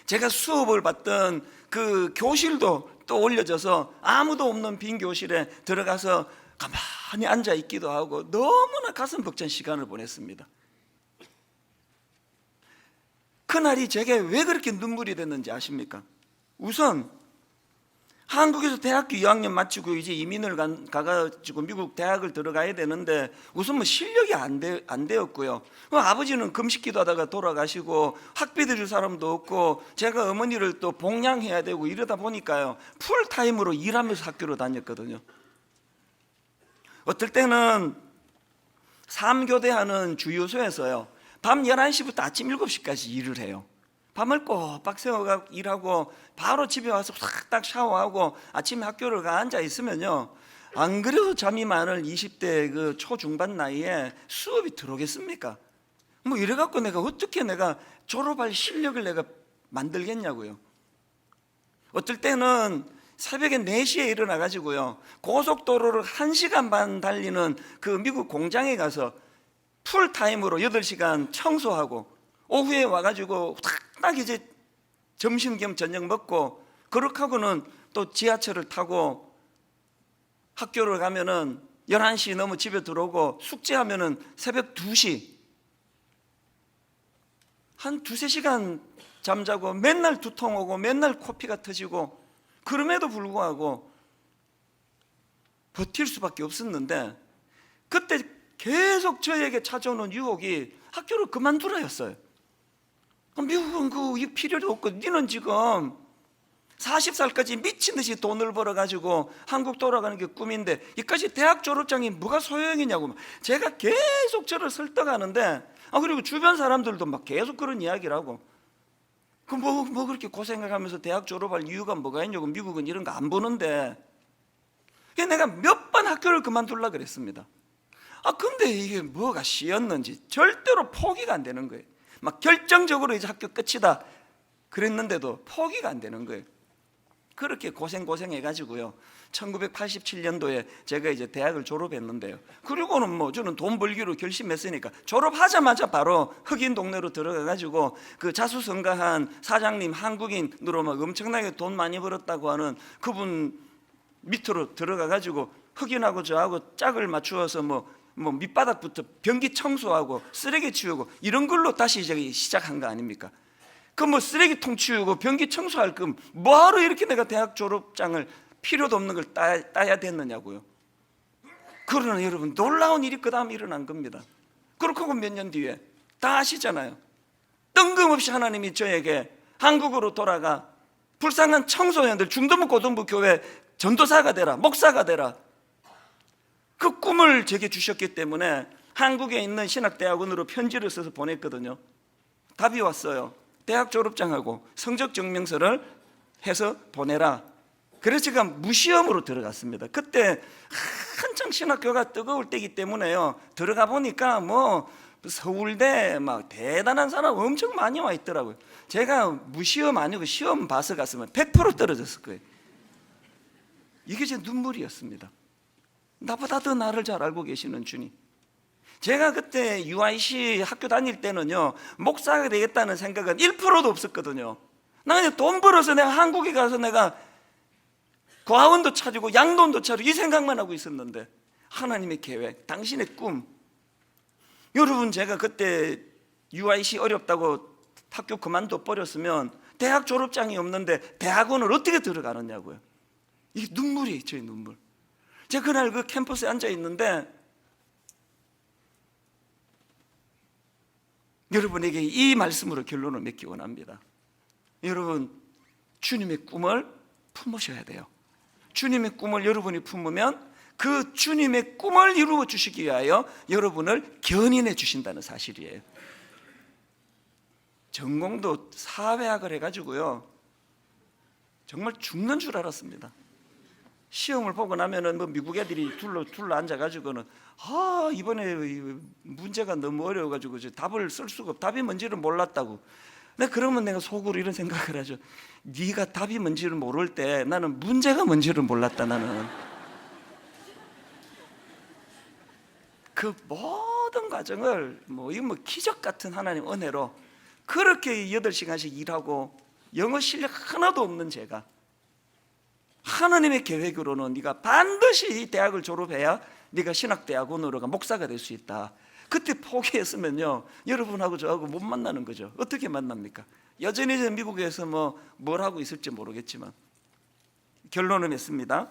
제가 수업을 받던 그 교실도 또 올려져서 아무도 없는 빈 교실에 들어가서 가만히 앉아 있기도 하고 너무나 가슴 벅찬 시간을 보냈습니다. 그날이 제게 왜 그렇게 눈물이 됐는지 아십니까? 우선 한국에서 대학교 2학년 마치고 이제 이민을 가가지고 미국 대학을 들어가야 되는데 우선 뭐 실력이 안 되었고요. 아버지는 금식기도 하다가 돌아가시고 학비 드릴 사람도 없고 제가 어머니를 또 봉양해야 되고 이러다 보니까요, 풀타임으로 일하면서 학교로 다녔거든요. 어떨 때는 3교대 하는 주유소에서요, 밤 11시부터 아침 7시까지 일을 해요. 밤을 꼬박 새워가 일하고 바로 집에 와서 딱 샤워하고 아침에 학교를 가 앉아 있으면요, 안 그래도 잠이 많을 20대 그 초중반 나이에 수업이 들어오겠습니까? 뭐 이래갖고 내가 어떻게 내가 졸업할 실력을 내가 만들겠냐고요. 어떨 때는 새벽에 4시에 일어나가지고요, 고속도로를 1시간 반 달리는 그 미국 공장에 가서 풀타임으로 8시간 청소하고 오후에 와가지고 딱 이제 점심 겸 저녁 먹고 그렇게 하고는 또 지하철을 타고 학교를 가면은 11시 넘어 집에 들어오고 숙제하면은 새벽 2시, 한 2-3시간 잠자고 맨날 두통 오고 맨날 코피가 터지고, 그럼에도 불구하고 버틸 수밖에 없었는데 그때 계속 저에게 찾아오는 유혹이 학교를 그만두라였어요. 미국은 그 필요도 없고 니는 지금 40살까지 미친 듯이 돈을 벌어가지고 한국 돌아가는 게 꿈인데 이까지 대학 졸업장이 뭐가 소용이냐고 제가 계속 저를 설득하는데, 그리고 주변 사람들도 막 계속 그런 이야기를 하고, 뭐 그렇게 고생하면서 대학 졸업할 이유가 뭐가 있냐고, 미국은 이런 거 안 보는데. 내가 몇 번 학교를 그만두려고 그랬습니다. 근데 이게 뭐가 쉬었는지 절대로 포기가 안 되는 거예요. 막 결정적으로 이제 학교 끝이다 그랬는데도 포기가 안 되는 거예요. 그렇게 고생해가지고요, 1987년도에 제가 이제 대학을 졸업했는데요, 그리고는 뭐 저는 돈 벌기로 결심했으니까 졸업하자마자 바로 흑인 동네로 들어가가지고 그 자수성가한 사장님 한국인으로 막 엄청나게 돈 많이 벌었다고 하는 그분 밑으로 들어가가지고 흑인하고 저하고 짝을 맞추어서 뭐 밑바닥부터 변기 청소하고 쓰레기 치우고 이런 걸로 다시 이제 시작한 거 아닙니까? 그 뭐 쓰레기통 치우고 변기 청소할 거 뭐하러 이렇게 내가 대학 졸업장을 필요도 없는 걸 따야 됐느냐고요. 그러나 여러분, 놀라운 일이 그 다음 일어난 겁니다. 그렇고 몇 년 뒤에 다 아시잖아요. 뜬금없이 하나님이 저에게 한국으로 돌아가 불쌍한 청소년들, 중등부 고등부 교회 전도사가 되라, 목사가 되라, 그 꿈을 제게 주셨기 때문에 한국에 있는 신학대학원으로 편지를 써서 보냈거든요. 답이 왔어요. 대학 졸업장하고 성적 증명서를 해서 보내라. 그래서 제가 무시험으로 들어갔습니다. 그때 한창 신학교가 뜨거울 때이기 때문에요, 들어가 보니까 뭐 서울대 막 대단한 사람 엄청 많이 와 있더라고요. 제가 무시험 아니고 시험 봐서 갔으면 100% 떨어졌을 거예요. 이게 제 눈물이었습니다. 나보다 더 나를 잘 알고 계시는 주님. 제가 그때 UIC 학교 다닐 때는요, 목사가 되겠다는 생각은 1%도 없었거든요. 나 그냥 돈 벌어서 내가 한국에 가서 내가 과원도 차리고 양돈도 차리고 이 생각만 하고 있었는데, 하나님의 계획, 당신의 꿈. 여러분, 제가 그때 UIC 어렵다고 학교 그만둬 버렸으면 대학 졸업장이 없는데 대학원을 어떻게 들어가느냐고요. 이게 눈물이에요, 저의 눈물. 제가 그날 그 캠퍼스에 앉아 있는데 여러분에게 이 말씀으로 결론을 맺기 원합니다. 여러분, 주님의 꿈을 품으셔야 돼요. 주님의 꿈을 여러분이 품으면 그 주님의 꿈을 이루어 주시기 위하여 여러분을 견인해 주신다는 사실이에요. 전공도 사회학을 해가지고요, 정말 죽는 줄 알았습니다. 시험을 보고 나면은 뭐 미국 애들이 둘러 앉아가지고는 이번에 문제가 너무 어려워가지고 답을 쓸 수가 답이 뭔지를 몰랐다고. 그러면 내가 속으로 이런 생각을 하죠. 네가 답이 뭔지를 모를 때 나는 문제가 뭔지를 몰랐다. 나는 그 모든 과정을 이거 기적 같은 하나님 은혜로 그렇게 8시간씩 일하고 영어 실력 하나도 없는 제가 하나님의 계획으로는 네가 반드시 대학을 졸업해야 네가 신학대학원으로가 목사가 될 수 있다. 그때 포기했으면요 여러분하고 저하고 못 만나는 거죠. 어떻게 만납니까? 여전히 미국에서 뭘 하고 있을지 모르겠지만 결론은 했습니다.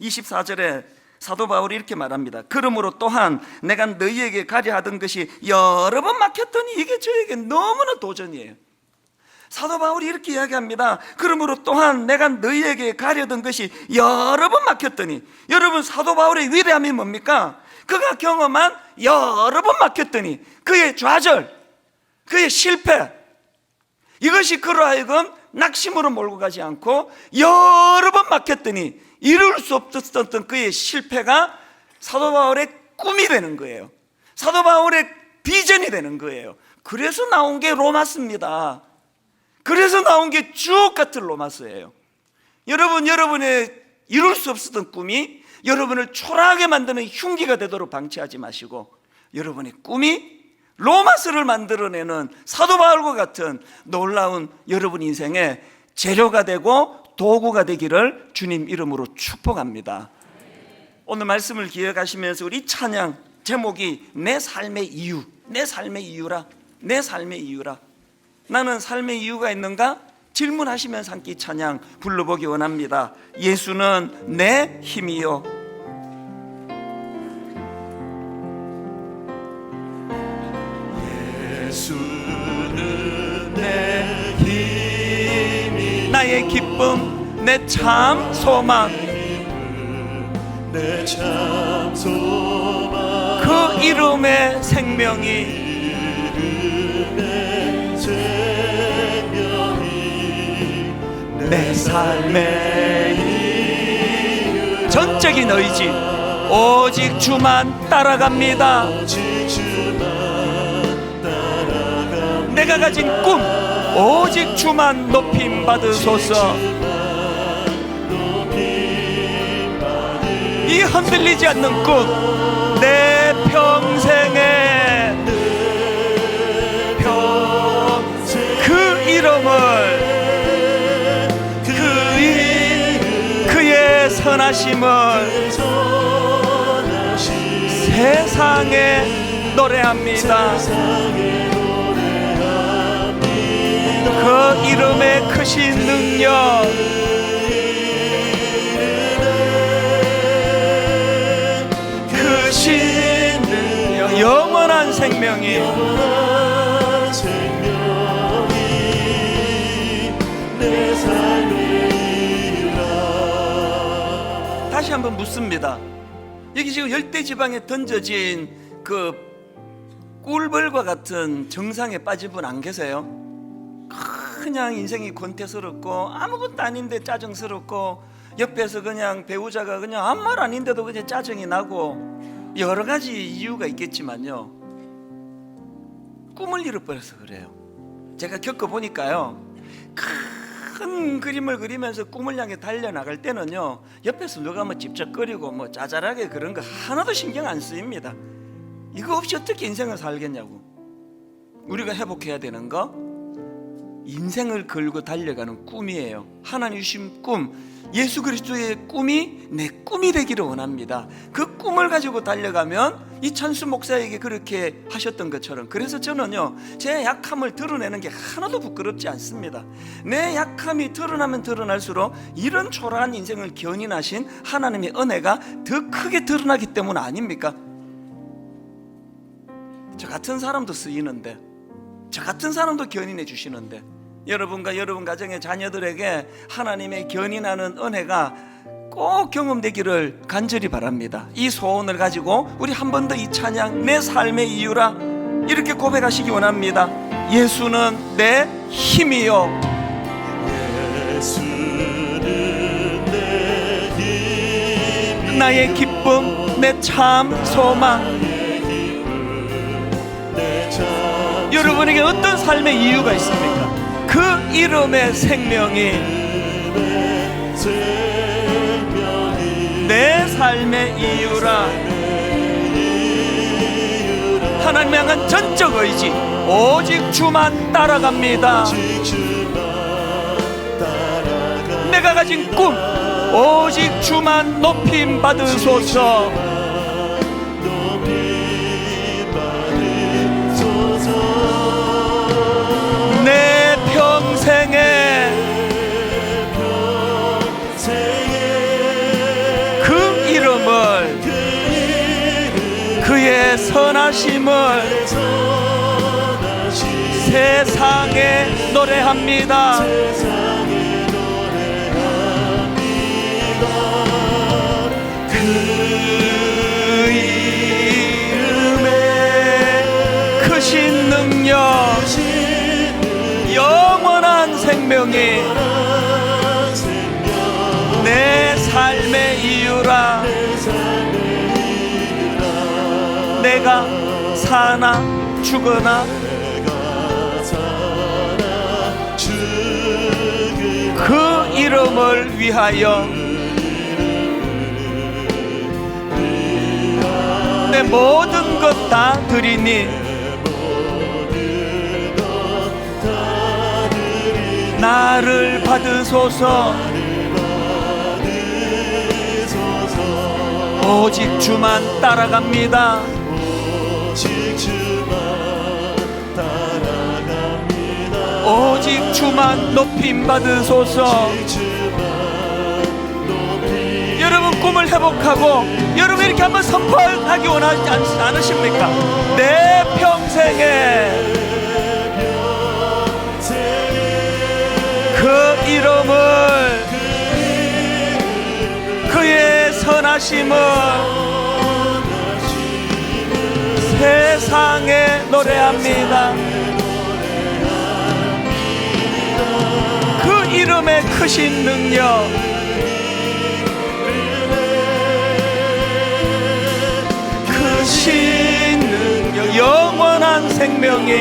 24절에 사도 바울이 이렇게 말합니다. 그러므로 또한 내가 너희에게 가려 하던 것이 여러 번 막혔더니 이게 저에게 너무나 도전이에요. 사도 바울이 이렇게 이야기합니다. 그러므로 또한 내가 너희에게 가려던 것이 여러 번 막혔더니, 여러분 사도 바울의 위대함이 뭡니까? 그가 경험한 여러 번 막혔더니 그의 좌절, 그의 실패, 이것이 그로 하여금 낙심으로 몰고 가지 않고 여러 번 막혔더니 이룰 수 없었던 그의 실패가 사도 바울의 꿈이 되는 거예요. 사도 바울의 비전이 되는 거예요. 그래서 나온 게 로마서입니다. 그래서 나온 게 주옥 같은 로마서예요. 여러분의 이룰 수 없었던 꿈이 여러분을 초라하게 만드는 흉기가 되도록 방치하지 마시고 여러분의 꿈이 로마서를 만들어내는 사도 바울과 같은 놀라운 여러분 인생의 재료가 되고 도구가 되기를 주님 이름으로 축복합니다. 오늘 말씀을 기억하시면서 우리 찬양 제목이 내 삶의 이유, 내 삶의 이유라, 내 삶의 이유라. 나는 삶의 이유가 있는가? 질문하시면서 함께 찬양 불러보기 원합니다. 예수는 내 힘이요. 예수는 내 힘이 나의 기쁨, 내 참 소망, 내 참 소망 그 이름의 생명이 내 삶의 이유 전적인 의지 오직 주만 따라갑니다. 내가 가진 꿈 오직 주만 높임 받으소서. 이 흔들리지 않는 꿈 내 평생에 그 이름을 그의 선하심을 세상에 노래합니다. 그 이름의 크신 능력 크신 능력 영원한 생명이 내 삶의 다시 한번 묻습니다. 여기 지금 열대지방에 던져진 그 꿀벌과 같은 정상에 빠진 분 안 계세요? 그냥 인생이 권태스럽고 아무것도 아닌데 짜증스럽고 옆에서 그냥 배우자가 그냥 아무 말 아닌데도 그냥 짜증이 나고 여러 가지 이유가 있겠지만요, 꿈을 잃어버려서 그래요. 제가 겪어보니까요, 큰 그림을 그리면서 꿈을 향해 달려나갈 때는요, 옆에서 누가 찝쩍거리고 짜잘하게 그런 거 하나도 신경 안 쓰입니다. 이거 없이 어떻게 인생을 살겠냐고. 우리가 회복해야 되는 거 인생을 걸고 달려가는 꿈이에요. 하나님 주신 꿈, 예수 그리스도의 꿈이 내 꿈이 되기를 원합니다. 그 꿈을 가지고 달려가면 이찬수 목사에게 그렇게 하셨던 것처럼, 그래서 저는요 제 약함을 드러내는 게 하나도 부끄럽지 않습니다. 내 약함이 드러나면 드러날수록 이런 초라한 인생을 견인하신 하나님의 은혜가 더 크게 드러나기 때문 아닙니까? 저 같은 사람도 쓰이는데, 저 같은 사람도 견인해 주시는데, 여러분과 여러분 가정의 자녀들에게 하나님의 견인하는 은혜가 꼭 경험되기를 간절히 바랍니다. 이 소원을 가지고 우리 한 번 더 이 찬양 내 삶의 이유라 이렇게 고백하시기 원합니다. 예수는 내 힘이요. 예수는 내 힘이 나의 기쁨, 내 참 소망. 여러분에게 어떤 삶의 이유가 있습니까? 그 이름의 생명이 내 삶의 이유라. 하나님 향한 전적 의지, 오직 주만 따라갑니다. 내가 가진 꿈, 오직 주만 높임 받으소서. 내 평생에 그 이름을, 그의 선하심을 세상에 노래합니다. 그 이름의 크신 능력, 영원한 생명이 내 삶의 이유라. 내가 사나 죽으나 그 이름을 위하여 내 모든 것 다 드리니 나를 받으소서. 오직 주만 따라갑니다. 오직 주만 높임 받으소서. 여러분 꿈을 회복하고 여러분 이렇게 한번 선포하기 원하지 않으십니까? 내 평생에 그 이름을, 그의 선하심을 세상에 노래합니다. 그 이름의 크신 능력, 크신 능력, 영원한 생명이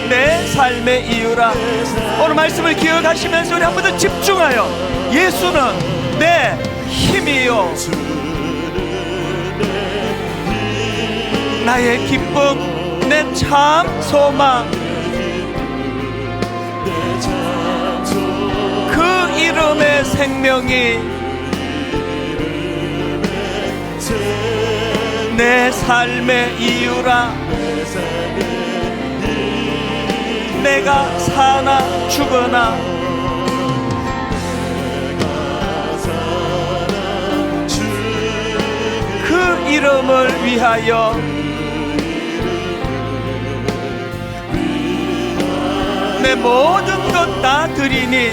내 삶의 이유라. 오늘 말씀을 기억하시면서 우리 한 번 더 집중하여 예수는 내 힘이요, 나의 기쁨, 내 참 소망. 그 이름의 생명이 내 삶의 이유라. 내가 사나 죽으나 그 이름을 위하여 내 모든 것 다 드리니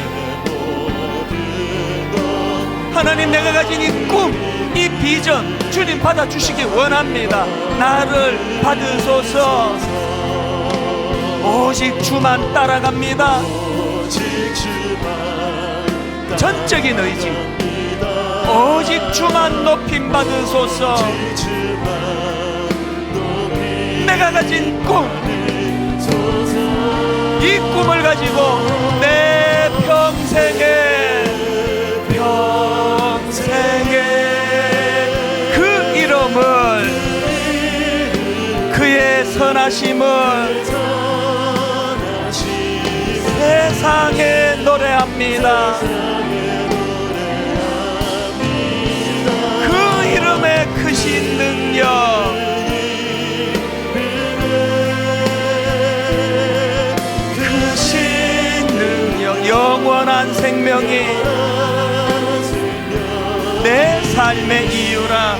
하나님, 내가 가진 이 꿈, 이 비전 주님 받아주시기 원합니다. 나를 받으소서. 오직 주만 따라갑니다. 전적인 의지, 오직 주만 높임 받으소서. 내가 가진 꿈, 이 꿈을 가지고 내 평생에 그 이름을, 그의 선하심을 세상에 노래합니다. 그 이름의 크신 능력, 크신 능력, 영원한 생명이 내 삶의 이유라.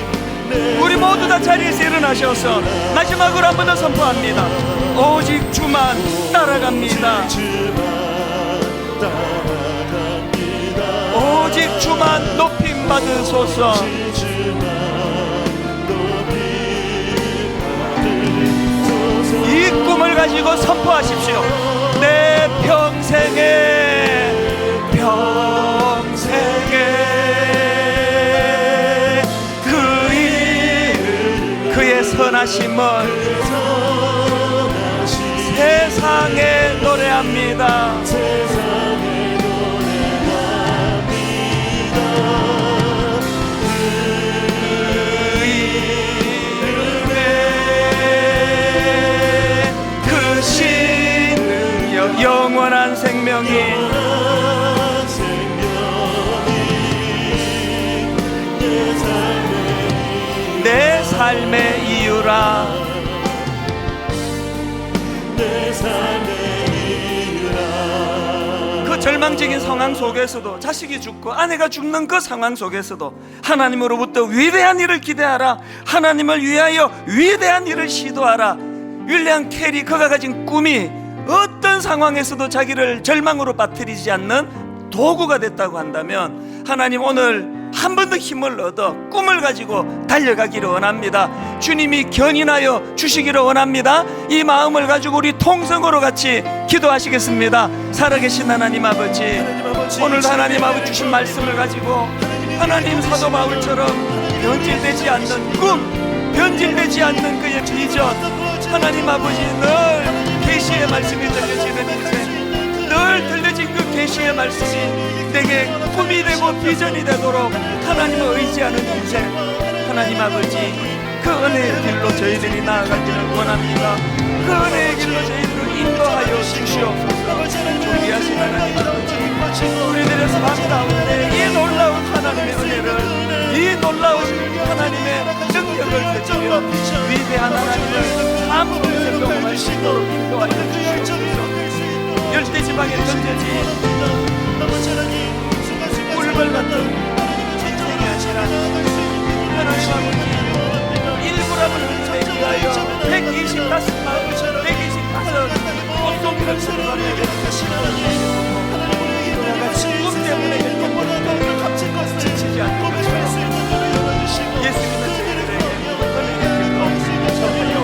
우리 모두 다 자리에서 일어나셔서 마지막으로 한 번 더 선포합니다. 오직 주만 따라갑니다. 오직 주만 높임 받으소서. 이 꿈을 가지고 선포하십시오. 내 평 선하심을 세상에 노래합니다. 세상에 노래합니다. 그 신능력 영원한 생명이 내 삶의 이유라. 내 삶의 이유라. 그 절망적인 상황 속에서도, 자식이 죽고 아내가 죽는 그 상황 속에서도 하나님으로부터 위대한 일을 기대하라. 하나님을 위하여 위대한 일을 시도하라. 윌리엄 캐리, 그가 가진 꿈이 어떤 상황에서도 자기를 절망으로 빠뜨리지 않는 도구가 됐다고 한다면, 하나님 오늘 한 번 더 힘을 얻어 꿈을 가지고 달려가기를 원합니다. 주님이 견인하여 주시기를 원합니다. 이 마음을 가지고 우리 통성으로 같이 기도하시겠습니다. 살아계신 하나님 아버지, 오늘도 하나님 아버지 주신 말씀을 가지고 하나님 사도 바울처럼 변질되지 않는 꿈, 변질되지 않는 그의 비전, 하나님 아버지 늘 계시의 말씀이 들려지는 인생, 늘 들려진 그 계시의 말씀이 내게 꿈이 되고 비전이 되도록 하나님을 의지하는 인생, 하나님 아버지 그 은혜의 길로 저희들이 나아가기를 원합니다. 그 은혜의 길로 저희들을 인도하여 주시옵소서. 존귀하신 하나님 아버지, 우리들의 삶 가운데 이 놀라운 하나님의 은혜를, 이 놀라운 하나님의 능력을 가지며 위대한 하나님을 아무것도 경험할 수 있도록 인도하여 주시옵소서. 열대지방에 던져진 꿀벌 같은 인생이 아니라 하나님 아버지 일부람을 회개하여 125 꽃송이를 들어가며 꿈 때문에 지치지 않고 예수 믿는 저희들에게 은혜의 길로 전하여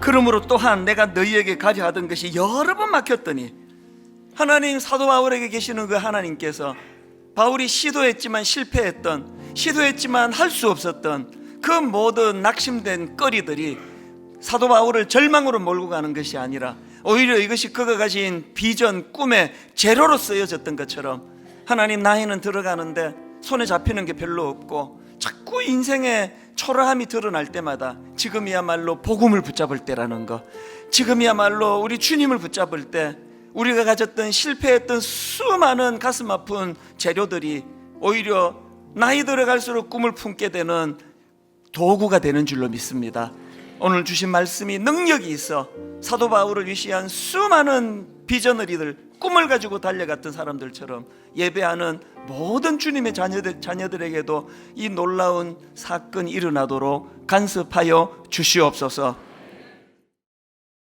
그러므로 또한 내가 너희에게 가려 하던 것이 여러 번 막혔더니, 하나님 사도 바울에게 계시는 그 하나님께서 바울이 시도했지만 실패했던, 시도했지만 할 수 없었던 그 모든 낙심된 거리들이 사도 바울을 절망으로 몰고 가는 것이 아니라 오히려 이것이 그가 가진 비전, 꿈의 재료로 쓰여졌던 것처럼, 하나님 나이는 들어가는데 손에 잡히는 게 별로 없고 자꾸 인생의 초라함이 드러날 때마다 지금이야말로 복음을 붙잡을 때라는 것, 지금이야말로 우리 주님을 붙잡을 때 우리가 가졌던 실패했던 수많은 가슴 아픈 재료들이 오히려 나이 들어갈수록 꿈을 품게 되는 도구가 되는 줄로 믿습니다. 오늘 주신 말씀이 능력이 있어 사도 바울을 위시한 수많은 비전어리들, 꿈을 가지고 달려갔던 사람들처럼 예배하는 모든 주님의 자녀들에게도 이 놀라운 사건이 일어나도록 간섭하여 주시옵소서.